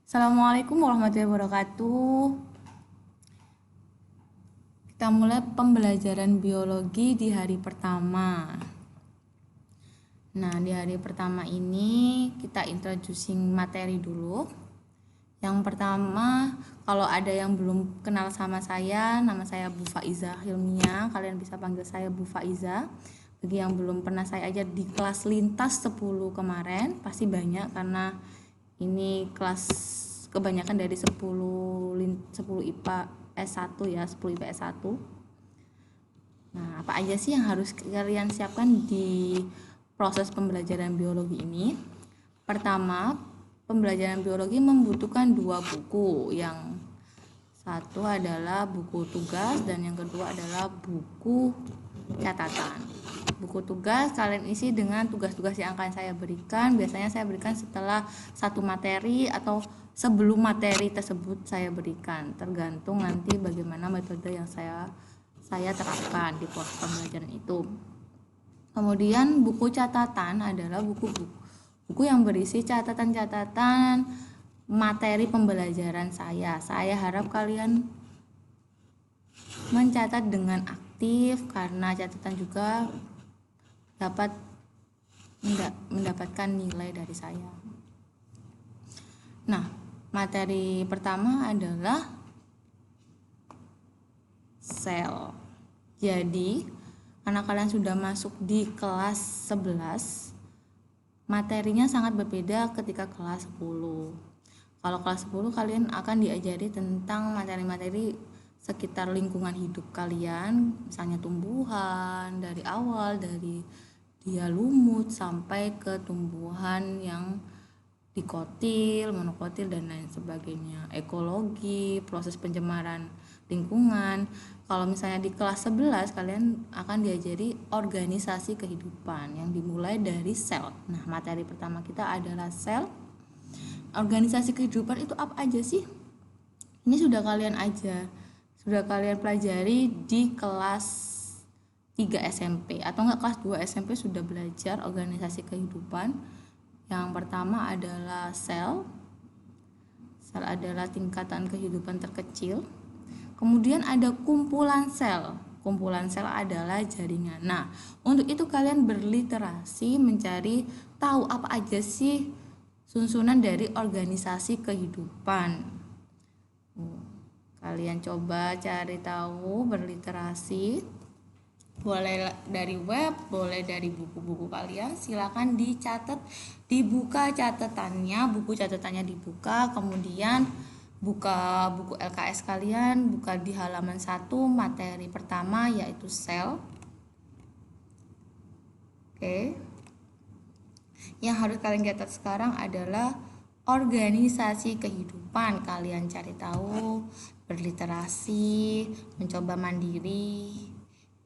Assalamualaikum warahmatullahi wabarakatuh. Kita mulai pembelajaran biologi di hari pertama. Nah, di hari pertama ini kita introducing materi dulu. Yang pertama, kalau ada yang belum kenal sama saya, nama saya Bu Faiza Hilmia. Kalian bisa panggil saya Bu Faiza. Bagi yang belum pernah saya ajar di kelas lintas 10 kemarin, pasti banyak karena ini kelas kebanyakan dari 10 IPA S1 ya, 10 IPA S1. Nah, apa aja sih yang harus kalian siapkan di proses pembelajaran biologi ini? Pertama, pembelajaran biologi membutuhkan 2 buku. Yang satu adalah buku tugas dan yang kedua adalah buku catatan. Buku tugas kalian isi dengan tugas-tugas yang akan saya berikan. Biasanya saya berikan setelah satu materi atau sebelum materi tersebut saya berikan. Tergantung nanti bagaimana metode yang saya terapkan di proses pembelajaran itu. Kemudian buku catatan adalah buku yang berisi catatan-catatan materi pembelajaran saya. Saya harap kalian mencatat dengan aktif karena catatan juga dapat mendapatkan nilai dari saya. Nah, materi pertama adalah sel. Jadi, karena kalian sudah masuk di kelas 11, materinya sangat berbeda ketika kelas 10. Kalau kelas 10 kalian akan diajari tentang materi-materi sekitar lingkungan hidup kalian, misalnya tumbuhan dari awal, dari dia lumut sampai ke tumbuhan yang dikotil, monokotil dan lain sebagainya, ekologi, proses pencemaran lingkungan. Kalau misalnya di kelas 11 kalian akan diajari organisasi kehidupan yang dimulai dari sel. Nah, materi pertama kita adalah sel. Organisasi kehidupan itu apa aja sih? Ini sudah kalian pelajari di kelas 3 SMP atau enggak kelas 2 SMP sudah belajar organisasi kehidupan. Yang pertama adalah sel. Sel adalah tingkatan kehidupan terkecil. Kemudian ada kumpulan sel. Kumpulan sel adalah jaringan. Nah, untuk itu kalian berliterasi mencari tahu apa aja sih susunan dari organisasi kehidupan. Kalian coba cari tahu, berliterasi. Boleh dari web, boleh dari buku-buku kalian. Silakan dicatat, dibuka catatannya, buku catatannya dibuka, kemudian buka buku LKS kalian, buka di halaman 1 materi pertama yaitu sel. Oke. Yang harus kalian catat sekarang adalah organisasi kehidupan. Kalian cari tahu, berliterasi, mencoba mandiri.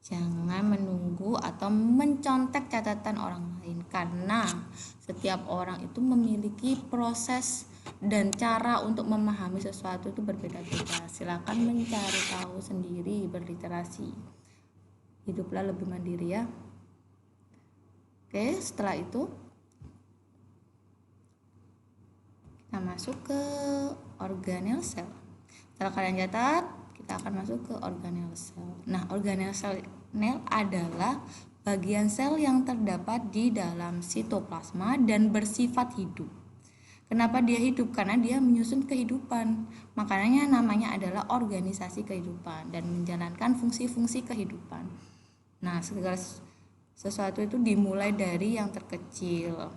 Jangan menunggu atau mencontek catatan orang lain karena setiap orang itu memiliki proses dan cara untuk memahami sesuatu itu berbeda-beda. Silakan mencari tahu sendiri, berliterasi. Hiduplah lebih mandiri ya. Oke, setelah itu kita masuk ke organel sel. Setelah kalian catat, kita akan masuk ke organel sel. Nah, organel sel adalah bagian sel yang terdapat di dalam sitoplasma dan bersifat hidup. Kenapa dia hidup? Karena dia menyusun kehidupan. Makanya namanya adalah organisasi kehidupan dan menjalankan fungsi-fungsi kehidupan. Nah, segala sesuatu itu dimulai dari yang terkecil,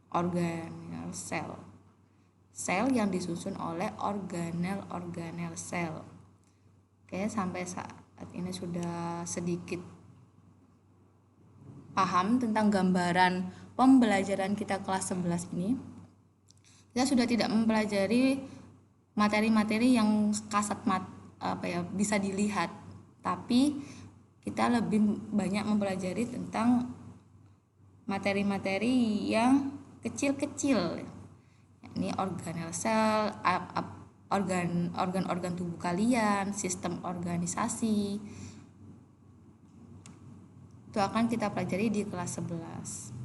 organel sel. Sel yang disusun oleh organel sel. Oke, sampai saat ini sudah sedikit paham tentang gambaran pembelajaran kita kelas 11 ini. Kita sudah tidak mempelajari materi-materi yang kasat bisa dilihat, tapi kita lebih banyak mempelajari tentang materi-materi yang kecil-kecil. Ini organel sel, organ-organ tubuh kalian, sistem organisasi. Itu akan kita pelajari di kelas 11.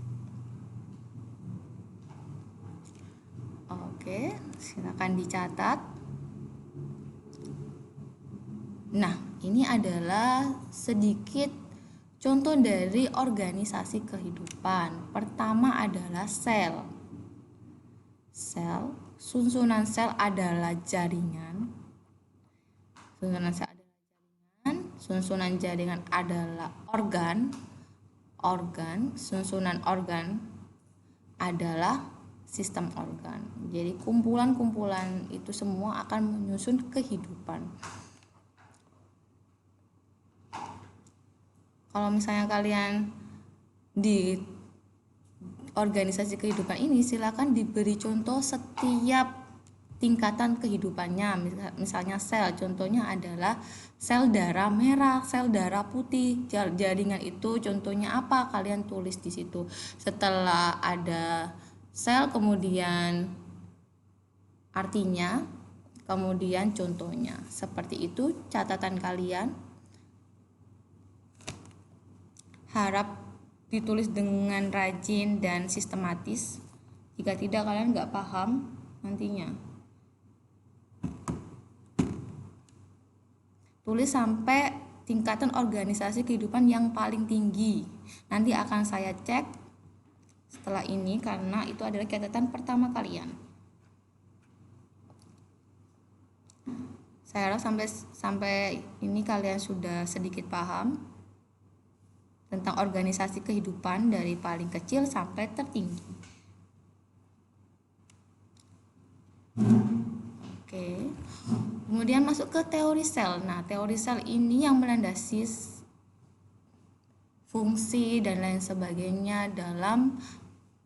Oke, silakan dicatat. Nah, ini adalah sedikit contoh dari organisasi kehidupan. Pertama adalah sel. Sel, susunan sel adalah jaringan. Susunan sel adalah jaringan, susunan jaringan adalah organ. Susunan organ adalah sistem organ. Jadi kumpulan-kumpulan itu semua akan menyusun kehidupan. Kalau misalnya kalian di organisasi kehidupan ini, silakan diberi contoh setiap tingkatan kehidupannya. Misalnya sel, contohnya adalah sel darah merah, sel darah putih. Jaringan itu contohnya apa? Kalian tulis di situ. Setelah ada sel, kemudian artinya, kemudian contohnya. Seperti itu catatan kalian. Harap ditulis dengan rajin dan sistematis. Jika tidak, kalian nggak paham nantinya. Tulis sampai tingkatan organisasi kehidupan yang paling tinggi. Nanti akan saya cek setelah ini karena itu adalah catatan pertama kalian. Saya harap sampai ini kalian sudah sedikit paham tentang organisasi kehidupan dari paling kecil sampai tertinggi. Oke. Kemudian masuk ke teori sel. Nah, teori sel ini yang melandasi fungsi dan lain sebagainya dalam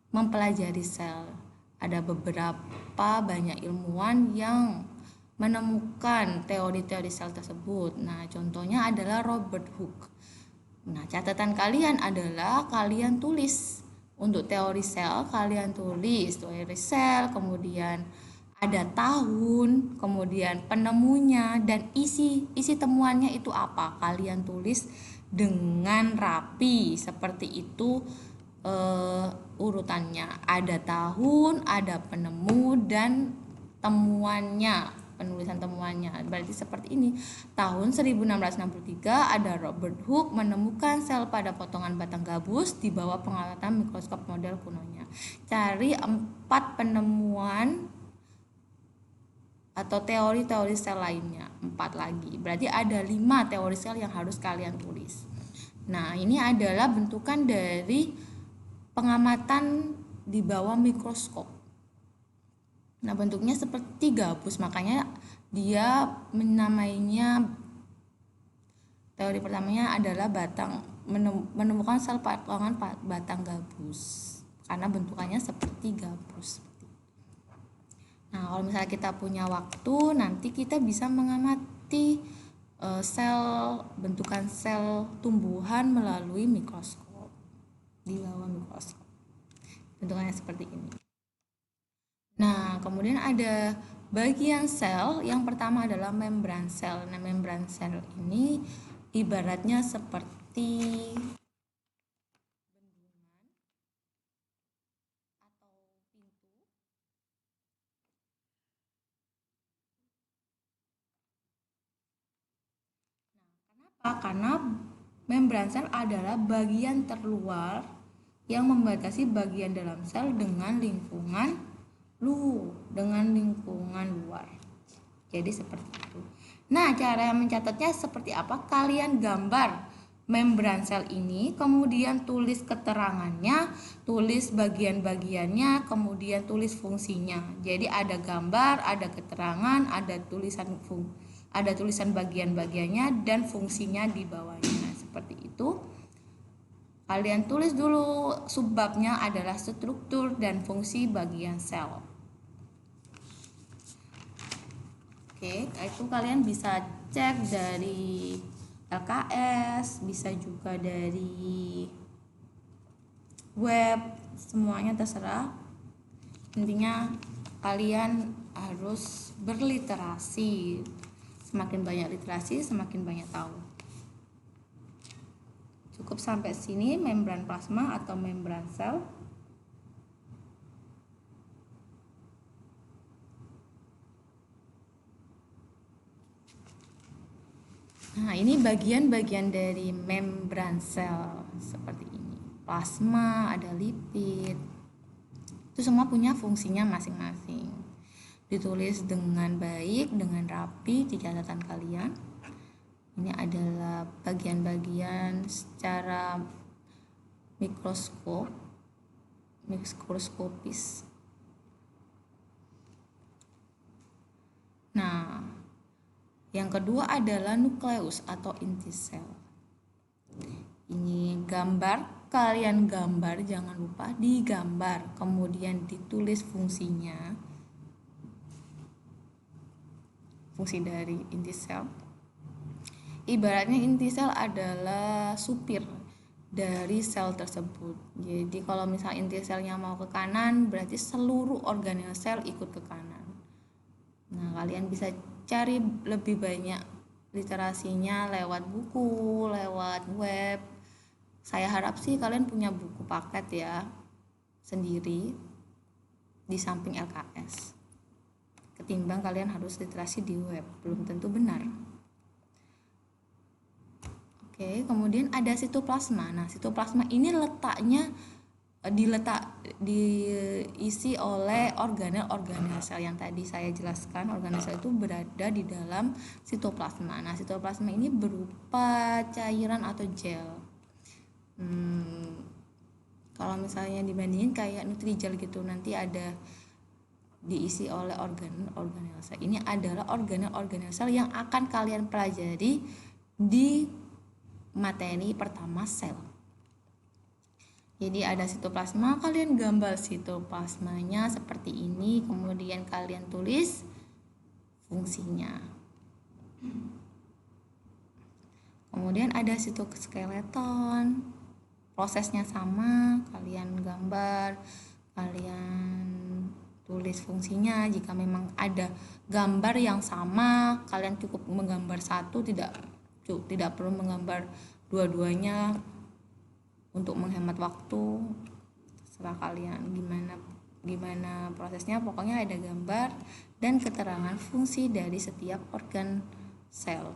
mempelajari sel. Ada beberapa banyak ilmuwan yang menemukan teori-teori sel tersebut. Nah, contohnya adalah Robert Hooke. Nah, catatan kalian adalah kalian tulis untuk teori sel, kalian tulis teori sel, kemudian ada tahun, kemudian penemunya dan isi temuannya itu apa. Kalian tulis dengan rapi seperti itu urutannya. Ada tahun, ada penemu dan temuannya. Penulisan temuannya berarti seperti ini. Tahun 1663 ada Robert Hooke menemukan sel pada potongan batang gabus di bawah pengamatan mikroskop model kunonya. Cari 4 penemuan atau teori-teori sel lainnya, 4 lagi. Berarti ada 5 teori sel yang harus kalian tulis. Nah, ini adalah bentukan dari pengamatan di bawah mikroskop. Nah, bentuknya seperti gabus, makanya dia menamainya, teori pertamanya adalah menemukan sel potongan batang gabus karena bentukannya seperti gabus. Nah, kalau misalnya kita punya waktu, nanti kita bisa mengamati bentukan sel tumbuhan melalui mikroskop, di bawah mikroskop. Bentukannya seperti ini. Nah, kemudian ada bagian sel. Yang pertama adalah membran sel. Nah, membran sel ini ibaratnya seperti bendungan atau pintu. Nah, kenapa? Karena membran sel adalah bagian terluar yang membatasi bagian dalam sel dengan lingkungan luar. Jadi seperti itu. Nah, cara mencatatnya seperti apa? Kalian gambar membran sel ini, kemudian tulis keterangannya, tulis bagian-bagiannya, kemudian tulis fungsinya. Jadi ada gambar, ada keterangan, ada tulisan bagian-bagiannya dan fungsinya di bawahnya. Seperti itu. Kalian tulis dulu subbabnya adalah struktur dan fungsi bagian sel. Oke, itu kalian bisa cek dari LKS, bisa juga dari web, semuanya terserah. Intinya kalian harus berliterasi. Semakin banyak literasi, semakin banyak tahu. Cukup sampai sini membran plasma atau membran sel. Nah, ini bagian-bagian dari membran sel seperti ini. Plasma, ada lipid. Itu semua punya fungsinya masing-masing. Ditulis dengan baik, dengan rapi di catatan kalian. Ini adalah bagian-bagian secara mikroskopis. Nah, yang kedua adalah nukleus atau inti sel. Ini gambar, kalian gambar, jangan lupa digambar, kemudian ditulis fungsinya. Fungsi dari inti sel. Ibaratnya inti sel adalah supir dari sel tersebut. Jadi kalau misalnya inti selnya mau ke kanan, berarti seluruh organel sel ikut ke kanan. Nah, kalian bisa cari lebih banyak literasinya lewat buku, lewat web. Saya harap sih kalian punya buku paket ya, sendiri di samping LKS. Ketimbang kalian harus literasi di web, belum tentu benar. Oke, kemudian ada sitoplasma. Nah, sitoplasma ini letaknya diisi oleh organel-organel sel yang tadi saya jelaskan. Organel sel itu berada di dalam sitoplasma. Nah, sitoplasma ini berupa cairan atau gel. Kalau misalnya dibandingin kayak Nutrijel gitu, nanti ada diisi oleh organel sel. Ini adalah organel sel yang akan kalian pelajari di materi pertama sel. Jadi ada sitoplasma, kalian gambar sitoplasmanya seperti ini, kemudian kalian tulis fungsinya. Kemudian ada sitoskeleton, prosesnya sama, kalian gambar, kalian tulis fungsinya. Jika memang ada gambar yang sama, kalian cukup menggambar satu, tidak perlu menggambar dua-duanya untuk menghemat waktu. Terserah kalian gimana prosesnya, pokoknya ada gambar dan keterangan fungsi dari setiap organ sel.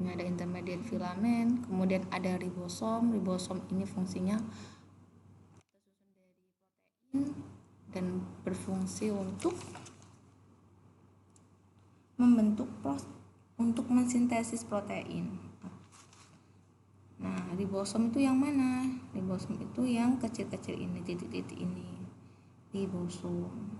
Ini ada intermediate filamen, kemudian ada ribosom. Ribosom ini fungsinya tersusun dari protein dan berfungsi untuk mensintesis protein. Nah, ribosom itu yang mana? Ribosom itu yang kecil-kecil ini, titik-titik ini. Ribosom.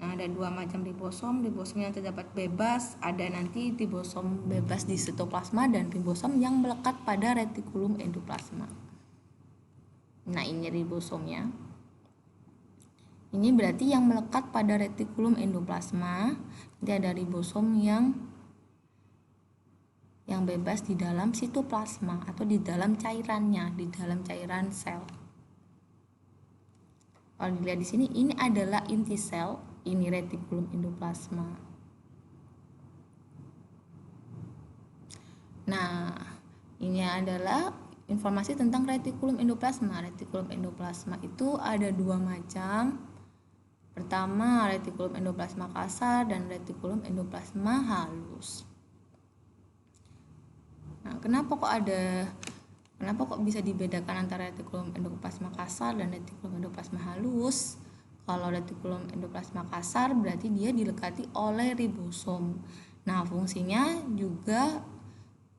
Nah, ada dua macam ribosom. Ribosom yang terdapat bebas, ada nanti ribosom bebas di sitoplasma dan ribosom yang melekat pada retikulum endoplasma. Nah, ini ribosomnya. Ini berarti yang melekat pada retikulum endoplasma. Nanti ada ribosom yang bebas di dalam sitoplasma atau di dalam cairannya, di dalam cairan sel. Kalau dilihat di sini, ini adalah inti sel, ini retikulum endoplasma. Nah, ini adalah informasi tentang retikulum endoplasma. Retikulum endoplasma itu ada dua macam. Pertama, retikulum endoplasma kasar dan retikulum endoplasma halus. Nah, kenapa kok bisa dibedakan antara retikulum endoplasma kasar dan retikulum endoplasma halus? Kalau retikulum endoplasma kasar berarti dia dilekati oleh ribosom. Nah, fungsinya juga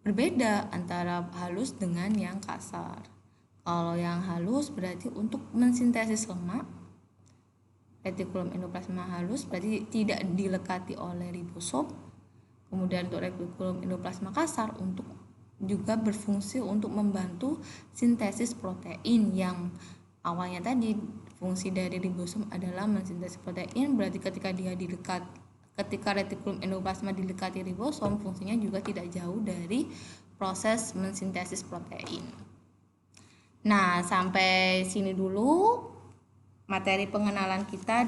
berbeda antara halus dengan yang kasar. Kalau yang halus berarti untuk mensintesis lemak. Retikulum endoplasma halus berarti tidak dilekati oleh ribosom. Kemudian untuk retikulum endoplasma kasar juga berfungsi untuk membantu sintesis protein, yang awalnya tadi fungsi dari ribosom adalah mensintesis protein. Berarti ketika retikulum endoplasma dilekati ribosom, fungsinya juga tidak jauh dari proses mensintesis protein. Nah, sampai sini dulu materi pengenalan kita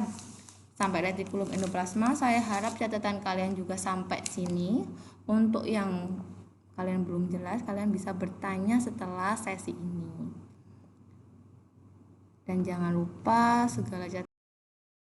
sampai retikulum endoplasma. Saya harap catatan kalian juga sampai sini. Untuk yang kalian belum jelas, kalian bisa bertanya setelah sesi ini. Dan jangan lupa segala catatan